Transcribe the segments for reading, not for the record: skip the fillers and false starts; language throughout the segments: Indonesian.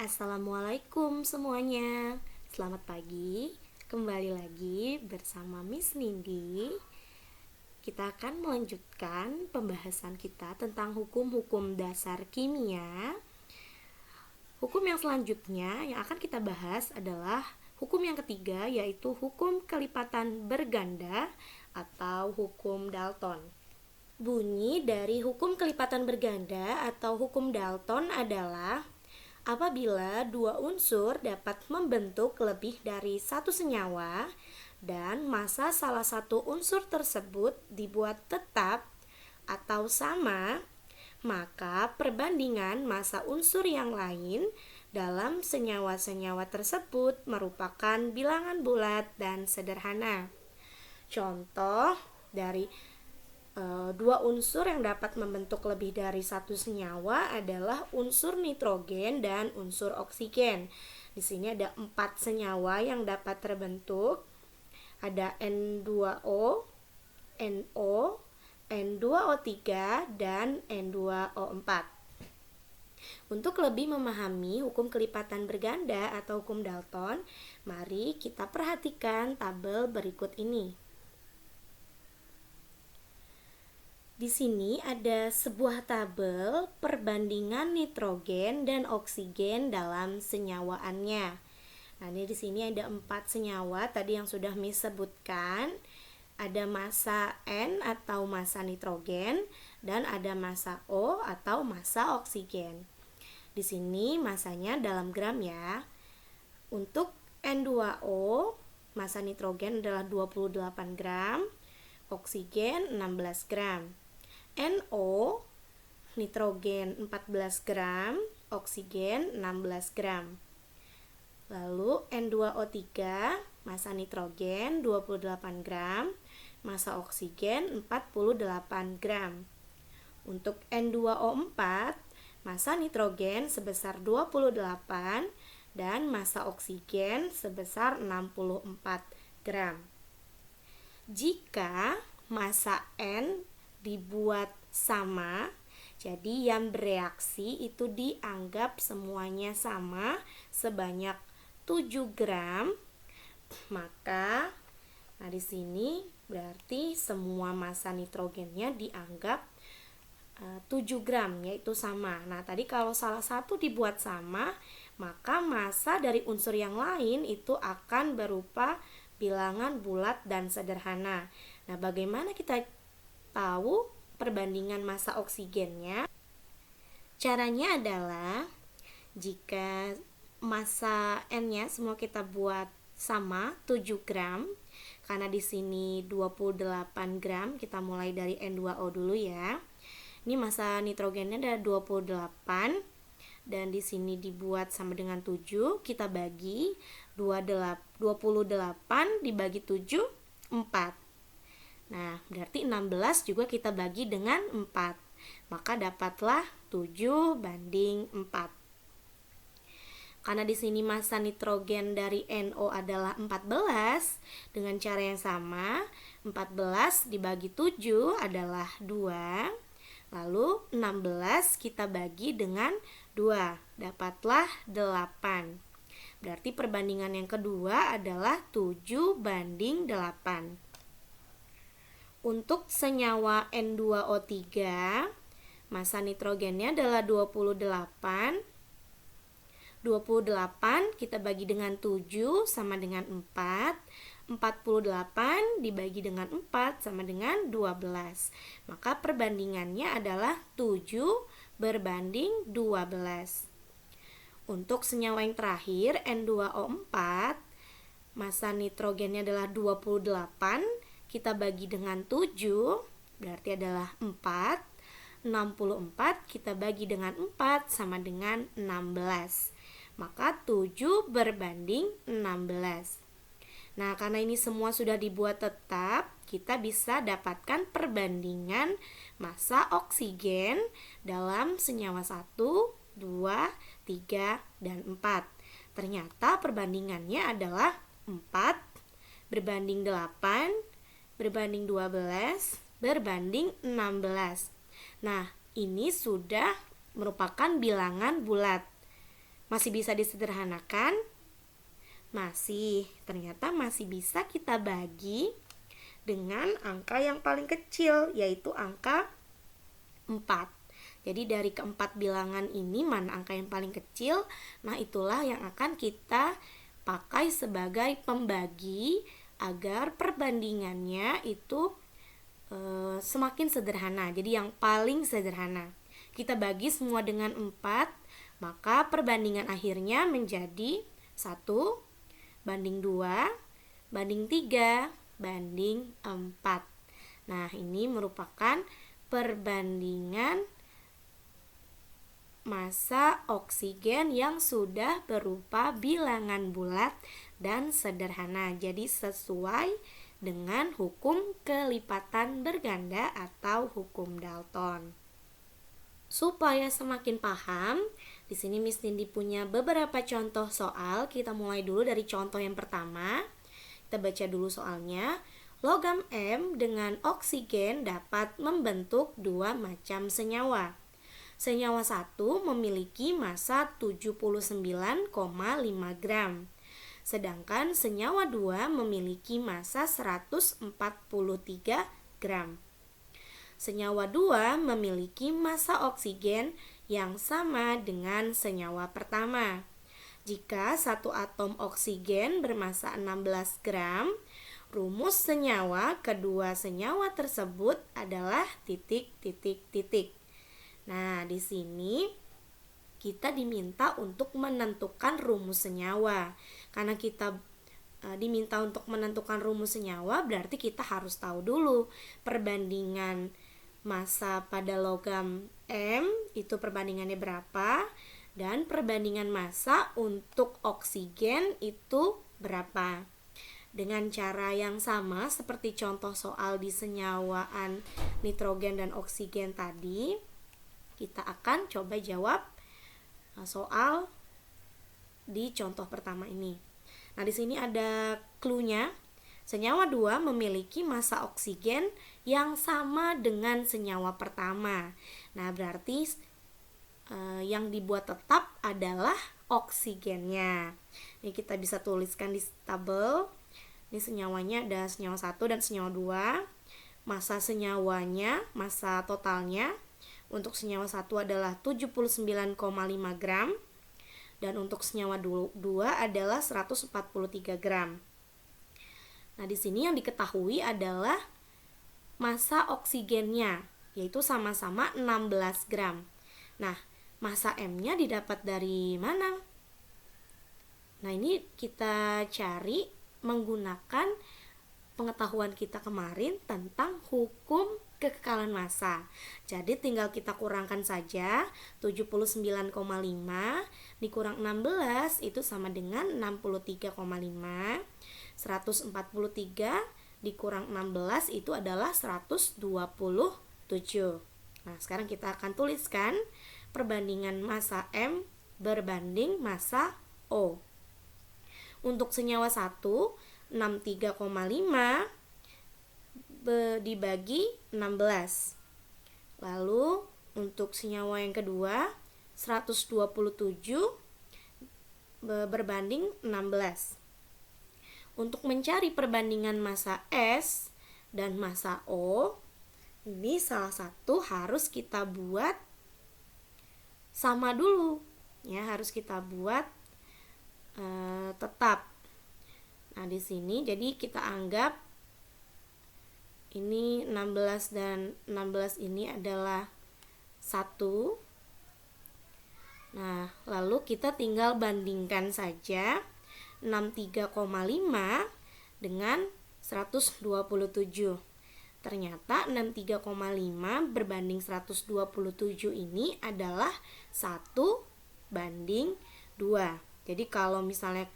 Assalamualaikum semuanya. Selamat pagi. Kembali lagi bersama Miss Nindi. Kita akan melanjutkan pembahasan kita tentang hukum-hukum dasar kimia. Hukum yang selanjutnya yang akan kita bahas adalah hukum yang ketiga, yaitu hukum kelipatan berganda atau hukum Dalton. Bunyi dari hukum kelipatan berganda atau hukum Dalton adalah apabila dua unsur dapat membentuk lebih dari satu senyawa dan massa salah satu unsur tersebut dibuat tetap atau sama, maka perbandingan massa unsur yang lain dalam senyawa-senyawa tersebut merupakan bilangan bulat dan sederhana. Contoh dari dua unsur yang dapat membentuk lebih dari satu senyawa adalah unsur nitrogen dan unsur oksigen. Di sini ada 4 senyawa yang dapat terbentuk. Ada N2O, NO, N2O3, dan N2O4. Untuk lebih memahami hukum kelipatan berganda atau hukum Dalton, mari kita perhatikan tabel berikut ini. Di sini ada sebuah tabel perbandingan nitrogen dan oksigen dalam senyawaannya. Nah, ini di sini ada 4 senyawa tadi yang sudah Miss sebutkan. Ada massa N atau massa nitrogen dan ada massa O atau massa oksigen. Di sini massanya dalam gram ya. Untuk N2O, massa nitrogen adalah 28 gram, oksigen 16 gram. NO, nitrogen 14 gram, oksigen 16 gram. Lalu N2O3, massa nitrogen 28 gram, massa oksigen 48 gram. Untuk N2O4, massa nitrogen sebesar 28 dan massa oksigen sebesar 64 gram. Jika massa N dibuat sama, jadi yang bereaksi itu dianggap semuanya sama sebanyak 7 gram, maka di sini berarti semua massa nitrogennya dianggap 7 gram, yaitu sama. Nah, tadi kalau salah satu dibuat sama, maka massa dari unsur yang lain itu akan berupa bilangan bulat dan sederhana. Nah, bagaimana kita tahu perbandingan massa oksigennya? Caranya adalah jika massa N-nya semua kita buat sama 7 gram, karena di sini 28 gram, kita mulai dari N2O dulu ya. Ini massa nitrogennya ada 28 dan di sini dibuat sama dengan 7, kita bagi 28 dibagi 7 4. Nah, berarti 16 juga kita bagi dengan 4. Maka dapatlah 7:4. Karena di sini massa nitrogen dari NO adalah 14, dengan cara yang sama, 14 dibagi 7 adalah 2. Lalu 16 kita bagi dengan 2, dapatlah 8. Berarti perbandingan yang kedua adalah 7:8. Untuk senyawa N2O3, massa nitrogennya adalah 28. 28 kita bagi dengan 7 sama dengan 4. 48 dibagi dengan 4 sama dengan 12. Maka perbandingannya adalah 7:12. Untuk senyawa yang terakhir N2O4, massa nitrogennya adalah 28. Kita bagi dengan 7, berarti adalah 4. 64 kita bagi dengan 4 sama dengan 16. Maka 7:16. Nah, karena ini semua sudah dibuat tetap, kita bisa dapatkan perbandingan massa oksigen dalam senyawa 1, 2, 3, dan 4. Ternyata perbandingannya adalah 4 berbanding 8 berbanding 12 berbanding 16. Nah, ini sudah merupakan bilangan bulat. Masih bisa disederhanakan? Ternyata masih bisa kita bagi dengan angka yang paling kecil, yaitu angka 4. Jadi dari keempat bilangan ini mana angka yang paling kecil? Nah, itulah yang akan kita pakai sebagai pembagi agar perbandingannya itu semakin sederhana. Jadi yang paling sederhana. Kita bagi semua dengan 4, maka perbandingan akhirnya menjadi 1:2:3:4. Nah, ini merupakan perbandingan massa oksigen yang sudah berupa bilangan bulat dan sederhana. Jadi sesuai dengan hukum kelipatan berganda atau hukum Dalton. Supaya semakin paham, di sini Miss Nindi punya beberapa contoh soal. Kita mulai dulu dari contoh yang pertama. Kita baca dulu soalnya. Logam M dengan oksigen dapat membentuk 2 macam senyawa. Senyawa 1 memiliki massa 79,5 gram. Sedangkan senyawa 2 memiliki massa 143 gram. Senyawa 2 memiliki massa oksigen yang sama dengan senyawa pertama. Jika satu atom oksigen bermassa 16 gram, rumus senyawa kedua senyawa tersebut adalah titik, titik, titik. Nah, di sini kita diminta untuk menentukan rumus senyawa. Karena kita diminta untuk menentukan rumus senyawa, berarti kita harus tahu dulu perbandingan massa pada logam M itu perbandingannya berapa, dan perbandingan massa untuk oksigen itu berapa. Dengan cara yang sama seperti contoh soal di senyawaan nitrogen dan oksigen tadi, kita akan coba jawab soal di contoh pertama ini. Nah, di sini ada clue-nya. Senyawa 2 memiliki massa oksigen yang sama dengan senyawa pertama. Nah, berarti yang dibuat tetap adalah oksigennya. Ini kita bisa tuliskan di tabel. Ini senyawanya ada senyawa 1 dan senyawa 2. Massa senyawanya, massa totalnya untuk senyawa 1 adalah 79,5 gram. Dan untuk senyawa 2 adalah 143 gram. Nah, di sini yang diketahui adalah massa oksigennya, yaitu sama-sama 16 gram. Nah, massa M-nya didapat dari mana? Nah, ini kita cari menggunakan pengetahuan kita kemarin tentang hukum kekekalan massa. Jadi tinggal kita kurangkan saja. 79,5 dikurang 16 itu sama dengan 63,5. 143 dikurang 16 itu adalah 127. Nah, sekarang kita akan tuliskan perbandingan massa M berbanding massa O. Untuk senyawa 1, 63,5 dibagi 16. Lalu untuk senyawa yang kedua, 127 berbanding 16. Untuk mencari perbandingan massa S dan massa O, ini salah satu harus kita buat sama dulu. Ya, harus kita buat tetap. Nah, di sini jadi kita anggap ini 16 dan 16 ini adalah 1. Nah, lalu kita tinggal bandingkan saja 63,5 dengan 127. Ternyata 63,5 berbanding 127 ini adalah 1:2. Jadi kalau misalnya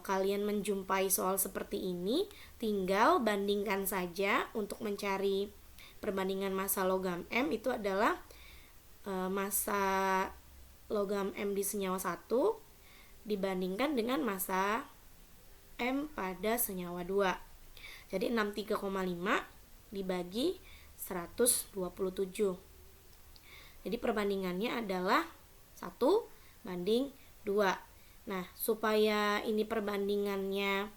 kalian menjumpai soal seperti ini, tinggal bandingkan saja untuk mencari perbandingan massa logam M itu adalah massa logam M di senyawa 1 dibandingkan dengan massa M pada senyawa 2. Jadi 63,5 dibagi 127. Jadi perbandingannya adalah 1:2. 2. Nah, supaya ini perbandingannya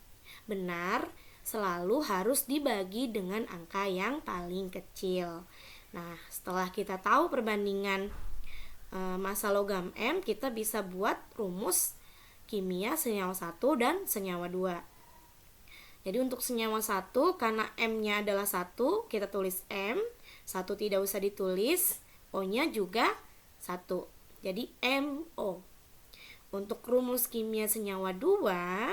benar, selalu harus dibagi dengan angka yang paling kecil. Nah, setelah kita tahu perbandingan massa logam M, kita bisa buat rumus kimia senyawa 1 dan senyawa 2. Jadi untuk senyawa 1, karena M-nya adalah 1, kita tulis M. 1 tidak usah ditulis, O-nya juga 1. Jadi MO. Untuk rumus kimia senyawa 2,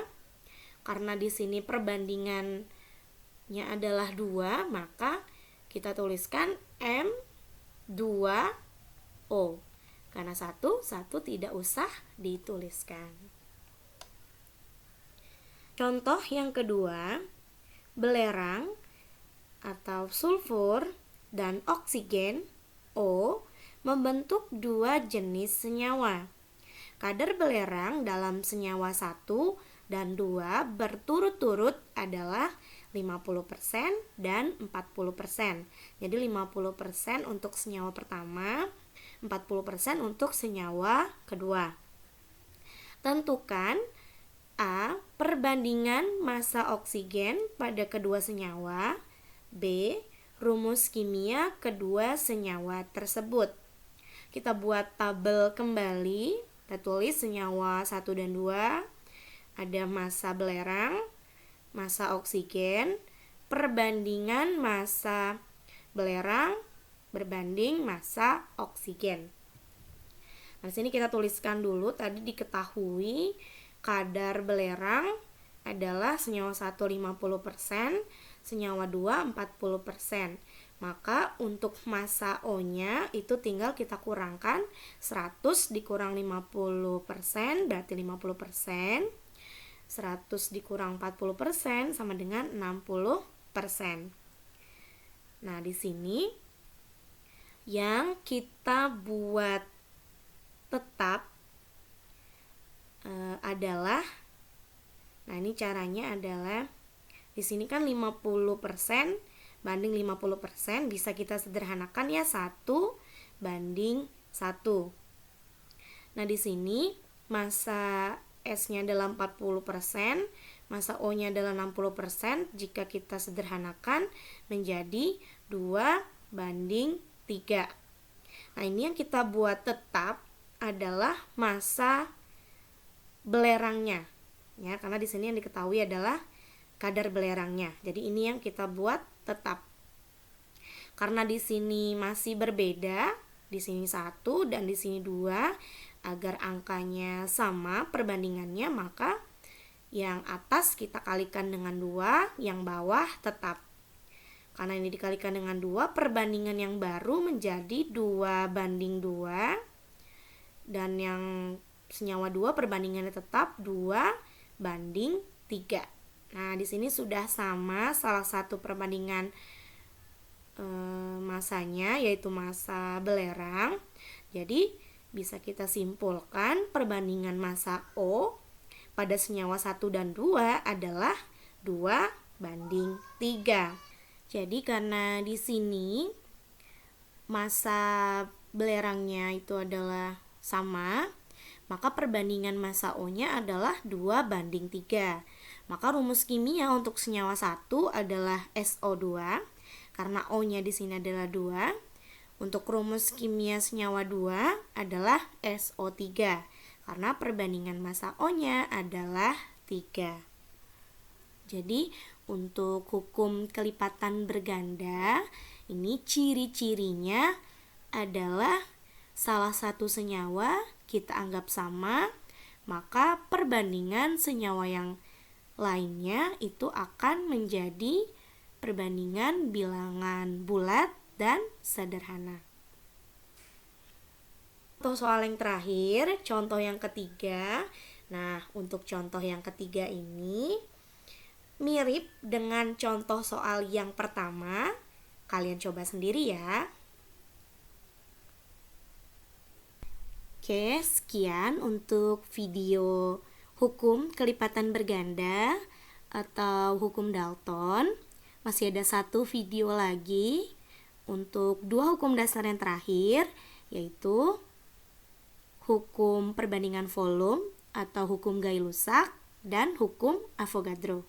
karena di sini perbandingannya adalah 2, maka kita tuliskan M2O. Karena 1 tidak usah dituliskan. Contoh yang kedua, belerang atau sulfur dan oksigen O membentuk dua jenis senyawa. Kadar belerang dalam senyawa 1 dan 2 berturut-turut adalah 50% dan 40%. Jadi 50% untuk senyawa pertama, 40% untuk senyawa kedua. Tentukan A. Perbandingan massa oksigen pada kedua senyawa. B. Rumus kimia kedua senyawa tersebut. Kita buat tabel kembali. Kita tulis senyawa 1 dan 2. Ada massa belerang, massa oksigen, perbandingan massa belerang berbanding massa oksigen. Nah, di sini kita tuliskan dulu, tadi diketahui kadar belerang adalah senyawa 1 50%, senyawa 2 40%. Maka untuk massa O-nya itu tinggal kita kurangkan 100 dikurang 50% berarti 50%. 100 dikurang 40% sama dengan 60%. Nah, di sini yang kita buat tetap adalah, nah ini caranya adalah di sini kan 50% banding 50%, bisa kita sederhanakan ya 1 banding 1. Nah, di sini massa S-nya adalah 40%, massa O-nya adalah 60%, jika kita sederhanakan menjadi 2 banding 3. Nah, ini yang kita buat tetap adalah massa belerangnya, ya, karena di sini yang diketahui adalah kadar belerangnya. Jadi ini yang kita buat tetap. Karena di sini masih berbeda, di sini 1 dan di sini 2, agar angkanya sama perbandingannya, maka yang atas kita kalikan dengan 2, yang bawah tetap. Karena ini dikalikan dengan 2, perbandingan yang baru menjadi 2 banding 2. Dan yang senyawa 2 perbandingannya tetap 2 banding 3. Nah, di sini sudah sama salah satu perbandingan massanya, yaitu massa belerang. Jadi bisa kita simpulkan perbandingan massa O pada senyawa 1 dan 2 adalah 2 banding 3. Jadi karena di sini massa belerangnya itu adalah sama, maka perbandingan massa O-nya adalah 2 banding 3. Maka rumus kimia untuk senyawa 1 adalah SO2, karena O-nya di sini adalah 2. Untuk rumus kimia senyawa 2 adalah SO3, karena perbandingan massa O-nya adalah 3. Jadi untuk hukum kelipatan berganda, ini ciri-cirinya adalah salah satu senyawa kita anggap sama, maka perbandingan senyawa yang lainnya itu akan menjadi perbandingan bilangan bulat dan sederhana. Untuk soal yang terakhir, contoh yang ketiga. Nah, untuk contoh yang ketiga ini mirip dengan contoh soal yang pertama. Kalian coba sendiri ya. Oke, sekian untuk video hukum kelipatan berganda atau hukum Dalton. Masih ada satu video lagi untuk 2 hukum dasar yang terakhir, yaitu hukum perbandingan volume atau hukum Gay-Lussac, dan hukum Avogadro.